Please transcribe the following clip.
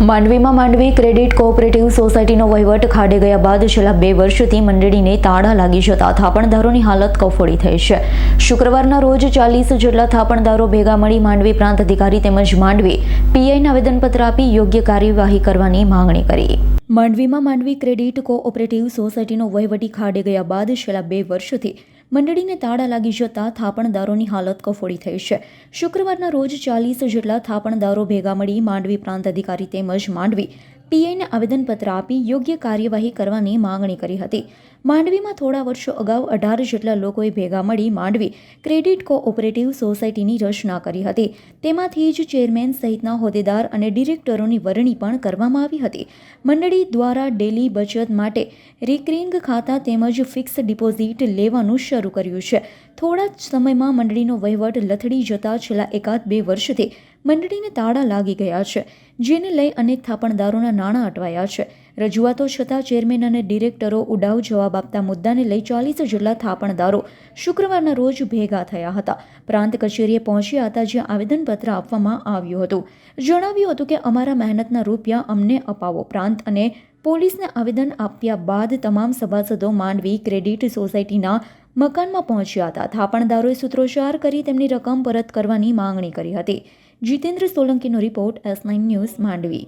માંડવીમાં Mandvi credit cooperative સોસાયટીનો વહીવટ ખાડે ગયા બાદ છેલ્લા 2 વર્ષથી મંડળીને તાળા લાગી જતા થાપણદારોની હાલત કફોડી થઈ છે. શુક્રવારના રોજ 40 જેટલા થાપણદારો ભેગા મળી માંડવી પ્રાંત અધિકારી તેમજ માંડવી પીઆઈને આવેદનપત્ર આપી યોગ્ય કાર્યવાહી કરવાની માંગણી કરી. માંડવીમાં માંડવી ક્રેડિટ કોઓપરેટિવ સોસાયટીનો વહીવટ ખાડે ગયા બાદ છેલ્લા 2 વર્ષથી મંડળીને તાળા લાગી જતા થાપણદારોની હાલત કફોડી થઈ છે. શુક્રવારના રોજ 40 જેટલા થાપણદારો ભેગા મળી માંડવી પ્રાંત અધિકારી તેમજ માંડવી પીઆઈને આવેદનપત્ર આપી યોગ્ય કાર્યવાહી કરવાની માંગણી કરી હતી. માંડવીમાં થોડા વર્ષો અગાઉ 18 જેટલા લોકોએ ભેગા મળી માંડવી ક્રેડિટ કોઓપરેટિવ સોસાયટીની રચના કરી હતી. તેમાંથી જ ચેરમેન સહિતના હોદ્દેદાર અને ડિરેક્ટરોની વરણી પણ કરવામાં આવી હતી. મંડળી દ્વારા ડેલી બચત માટે રિકરિંગ ખાતા તેમજ ફિક્સ ડિપોઝિટ લેવાનું શરૂ કર્યું છે. થોડા જ સમયમાં મંડળીનો વહીવટ લથડી જતા છેલ્લા 1-2 વર્ષથી મંડળીને તાળા લાગી ગયા છે, જેને લઈ અનેક થાપણદારોના નાણાં અટવાયા છે. રજૂઆતો છતાં ચેરમેન અને ડિરેક્ટરો ઉડાવ જવાબ આપતા મુદ્દાને લઈ 40 જેટલા થાપણદારો શુક્રવારના રોજ ભેગા થયા હતા. પ્રાંત કચેરીએ પહોંચ્યા હતા, જ્યાં આવેદનપત્ર આપવામાં આવ્યું હતું. જણાવ્યું હતું કે અમારા મહેનતના રૂપિયા અમને અપાવો. પ્રાંત અને પોલીસને આવેદન આપ્યા બાદ તમામ સભાસદો માંડવી ક્રેડિટ સોસાયટીના મકાનમાં પહોંચ્યા હતા. થાપણદારોએ સૂત્રોચ્ચાર કરી તેમની રકમ પરત કરવાની માંગણી કરી હતી. જીતેન્દ્ર સોલંકીનો રિપોર્ટ, S9 ન્યૂઝ, માંડવી.